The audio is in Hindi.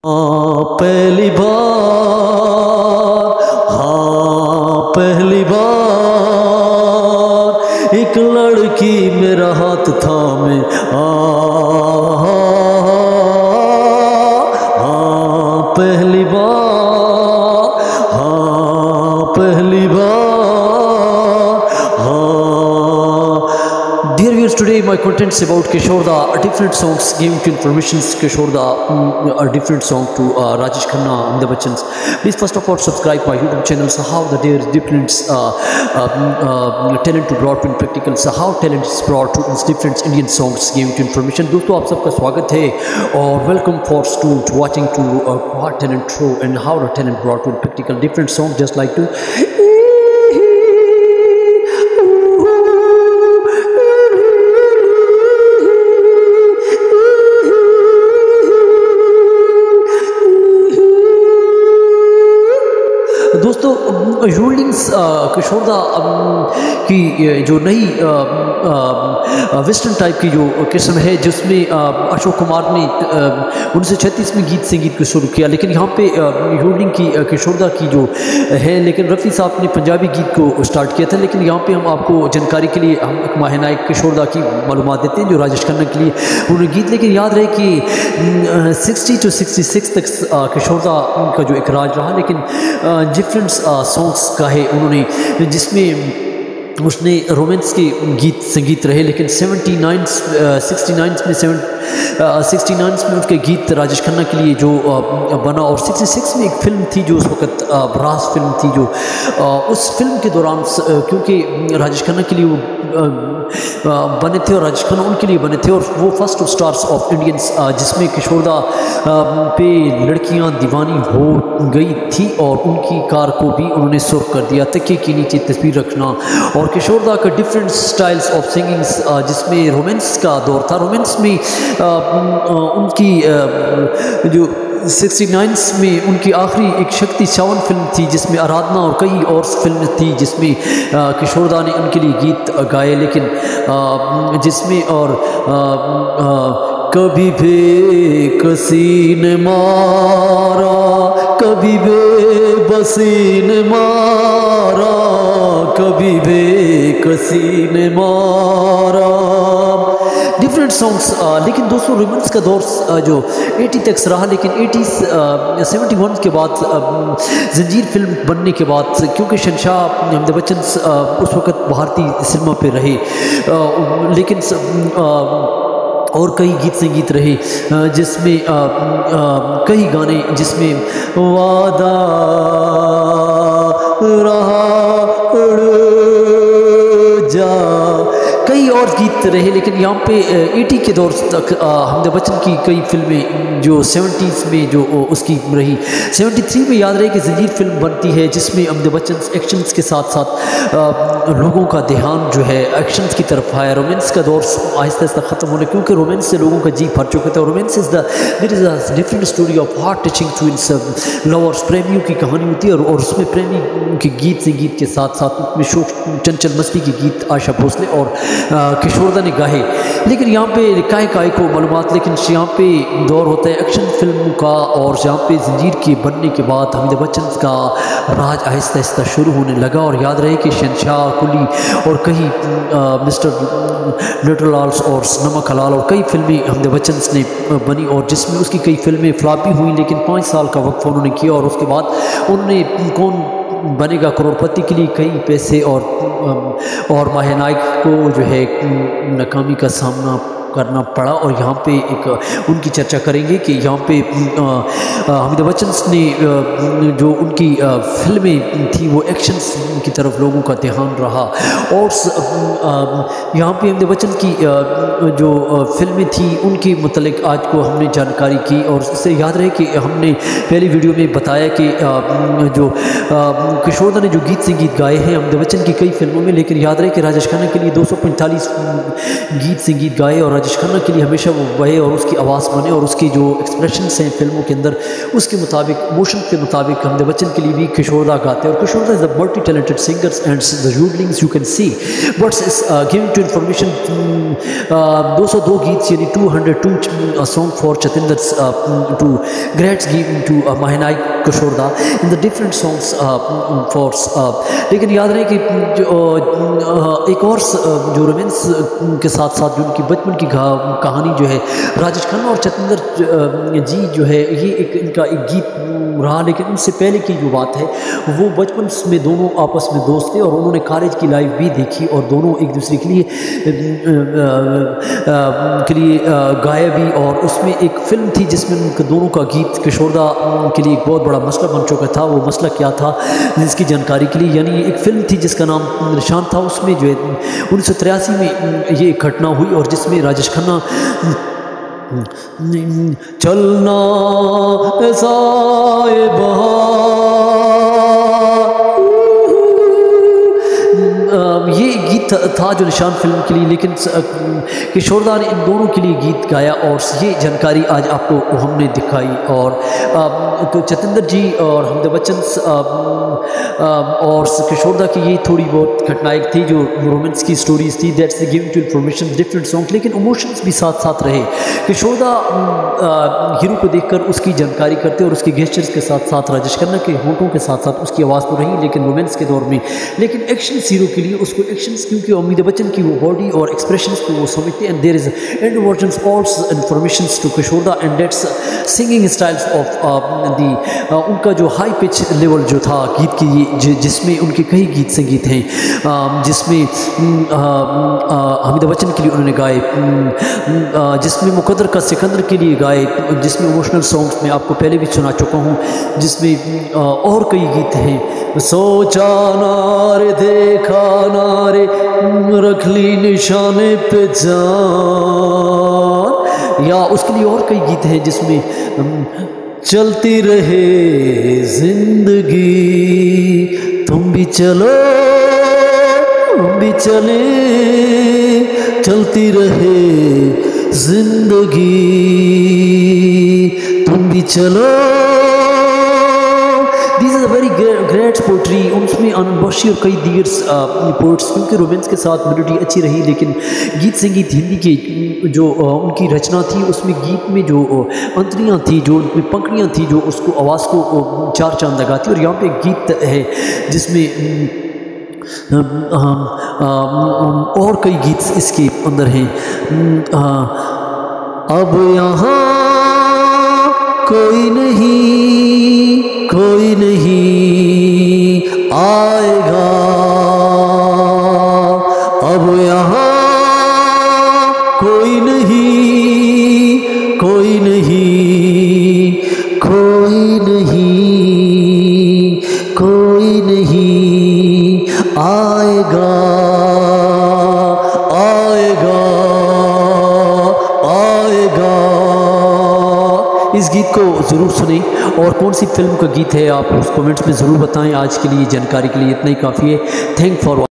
पहली बार, हाँ पहली बार एक लड़की मेरा हाथ थामे हाँ पहली बार, हाँ पहली बार, हाँ। Dear viewers, today my content is about Kishore Da, different songs giving to informations. Kishore Da, a different song to Rajesh Khanna, Amitabh Bachchan's. Please first of all subscribe my YouTube channel. So how there is different talent to brought to practical. So how talent is brought to different Indian songs giving to information. दोस्तों आप सबका स्वागत है और welcome for to watching to what talent show and how the talent brought to practical different songs just like to. दोस्तों यूलिंग्स किशोर दा की जो नई वेस्टर्न टाइप की जो किस्म है जिसमें अशोक कुमार ने 1936 में गीत संगीत को शुरू किया, लेकिन यहाँ पे यूलिंग की किशोर दा की जो है, लेकिन रफ़ी साहब ने पंजाबी गीत को स्टार्ट किया था। लेकिन यहाँ पे हम आपको जानकारी के लिए हम माहिनायक किशोर दा की मालूमात देते हैं जो राजेश खन्ना के लिए उन्होंने गीत। लेकिन याद रहे कि 60 to 66 तक किशोर दा का जो एक राज रहा, लेकिन डिफरेंट सॉन्ग्स का है उन्होंने, जिसमें उसने रोमांस के गीत संगीत रहे। लेकिन 69 में उसके गीत राजेश खन्ना के लिए जो बना, और 66 में एक फिल्म थी जो उस वक़्त ब्रास फिल्म थी, जो उस फिल्म के दौरान क्योंकि राजेश खन्ना के लिए वो बने थे और राजेश खन्ना उनके लिए बने थे, और वो first of stars of Indians जिसमें किशोर दा पे लड़कियां दीवानी हो गई थी और उनकी कार को भी उन्होंने सुर्ख कर दिया। तकिए के नीचे तस्वीर रखना, और किशोर दा का डिफरेंट स्टाइल्स ऑफ सिंगिंग्स जिसमें रोमांस का दौर था। रोमांस में उनकी जो 69 में उनकी आखिरी एक शक्ति 7 फिल्म थी जिसमें आराधना और कई और फिल्म थी जिसमें किशोर दा ने उनके लिए गीत गाए, लेकिन जिसमें और कभी बेकसी ने मारा, कभी बेबसी ने मारा, कभी बेकसी ने मारा, डिफरेंट सॉन्ग्स। लेकिन दोस्तों रोमांस का दौर जो 80 तक रहा, लेकिन 71 के बाद जंजीर फिल्म बनने के बाद, क्योंकि शहंशाह अमिताभ बच्चन उस वक़्त भारतीय सिनेमा पे रहे, लेकिन और कई गीत संगीत रहे जिसमें कई गाने जिसमें वादा रहा जा, कई और गीत रहे। लेकिन यहाँ पे 80 के दौर तक अमिताभ बच्चन की कई फिल्में जो 70s में जो उसकी रही। 73 में याद रहे कि जंजीर फिल्म बनती है जिसमें अमिताभ बच्चन एक्शंस के साथ साथ लोगों का ध्यान जो है एक्शंस की तरफ आया। रोमांस का दौर आहिस्ता आहिस्ता ख़त्म होने, क्योंकि रोमांस से लोगों का जी भर चुका था। Romance is there is a different story of heart touching twins lovers, प्रेमियों की कहानी होती है, और उसमें प्रेमी के गीत संगीत के साथ साथ उसमें शोक चंचल मस्ती के गीत आशा भोसले और किशोर दा ने गाए। लेकिन यहाँ पे काय को मालूमात, लेकिन यहाँ पे दौर होता है एक्शन फिल्म का, और यहाँ पे जंजीर के बनने के बाद अमिताभ बच्चन का राज आहिस्ता आहिस्ता शुरू होने लगा। और याद रहे कि शहंशाह, कुली और कई मिस्टर लिटरलाल और नमक हलाल और कई फिल्में अमिताभ बच्चन ने बनी, और जिसमें उसकी कई फिल्में फ्लॉप भी हुई, लेकिन 5 साल का वक्फा उन्होंने किया, और उसके बाद उन्होंने कौन बनेगा करोड़पति के लिए कई पैसे और महानायक को जो है नाकामी का सामना करना पड़ा। और यहाँ पे एक उनकी चर्चा करेंगे कि यहाँ पे अमिताभ बच्चन ने जो उनकी फिल्में थी वो एक्शन की तरफ लोगों का ध्यान रहा, और यहाँ पे अमिताभ बच्चन की जो फिल्में थी उनके मुतल्लिक आज को हमने जानकारी की। और इससे याद रहे कि हमने पहली वीडियो में बताया कि जो किशोर दा ने जो गीत संगीत गाए हैं अमिताभ बच्चन की कई फिल्मों में, लेकिन याद रहे कि राजेश खन्ना के लिए 245 गीत संगीत गाए और राजेश खन्ना के लिए हमेशा वो बहे और उसकी आवाज़ बने और उसकी जो एक्सप्रेशंस हैं फिल्मों के अंदर उसके मुताबिक मोशन के मुताबिक अमिताभ बच्चन के लिए भी किशोरदा गाते हैं। और किशोरदा is the multi talented singers and the yodellings you can see buts is giving to information 202 गीत यानी 202 सॉन्ग फॉर चतिंदर टू ग्रेट्स गिवन टू महनाई किशोरदा in the different songs for लेकिन याद रहे कि एक और जो रोमांस के साथ साथ जो उनकी बचपन की कहानी जो है राजेश खन्ना और चतिंदर जी जो है ये एक इनका एक गीत रहा। लेकिन उनसे पहले की जो बात है वो बचपन में दोनों आपस में दोस्त थे और उन्होंने कॉलेज की लाइफ भी देखी और दोनों एक दूसरे के लिए गाया भी। और उसमें एक फिल्म थी जिसमें उनके दोनों का गीत किशोरदा के लिए एक बहुत बड़ा मसला बन चुका था। वो मसला क्या था जिसकी जानकारी के लिए, यानी एक फिल्म थी जिसका नाम निशान था। उसमें जो है 1983 में ये घटना हुई और जिसमें राजेश खन्ना चलना ऐसा ये गीत था जो निशान फिल्म के लिए। लेकिन किशोरदा ने इन दोनों के लिए गीत गाया और ये जानकारी आज आपको हमने दिखाई। और तो चतिंदर जी और अमिताभ बच्चन और किशोरदा की ये थोड़ी बहुत घटनाएं थी जो रोमांस की स्टोरीज थी। That's the giving to information different song, लेकिन इमोशंस भी साथ साथ रहे। किशोरदा हीरो को देखकर उसकी जानकारी करते और उसके गेस्चर्स के साथ साथ राजेश खन्ना के होंठों के साथ साथ उसकी आवाज़ तो रही लेकिन रोमांस के दौर में। लेकिन एक्शन हीरो के लिए उसको एक्शंस क्योंकि अमिताभ बच्चन की वो बॉडी और एक्सप्रेशंस को वो समझते हैं। And there is and versions also informations to किशोरदा and that's singing styles of the उनका जो हाई पिच लेवल जो था गीत की, जिसमें उनके कई गीत संगीत हैं जिसमें अमिताभ बच्चन के लिए उन्होंने गाए, जिसमें मुकद्दर का सिकंदर के लिए गाए, जिसमें इमोशनल सॉन्ग्स में आपको पहले भी सुना चुका हूँ, जिसमें और कई गीत हैं। सोचा ना रे देखा ना रे रख ली निशाने पे जान, या उसके लिए और कई गीत हैं जिसमें चलती रहे जिंदगी तुम भी चलो हम भी चले, चलती रहे जिंदगी तुम भी चलो। These are the very great poetry। उसमें आनंद बख्शी और कई दीगर पोइट्स, क्योंकि रोमांस के साथ मेलोडी अच्छी रही लेकिन गीत संगीत हिंदी की जो उनकी रचना थी उसमें गीत में जो अंतरियाँ थी, जो उनमें पंखड़ियाँ थी, जो उसको आवाज़ को चार चांद लगाती। और यहाँ पे एक गीत है जिसमें और कई गीत इसके अंदर हैं। अब यहाँ कोई नहीं आएगा, अब यहाँ कोई नहीं आएगा। इस गीत को ज़रूर सुनें और कौन सी फिल्म का गीत है आप उस कमेंट्स में ज़रूर बताएं। आज के लिए जानकारी के लिए इतना ही काफ़ी है। Thank for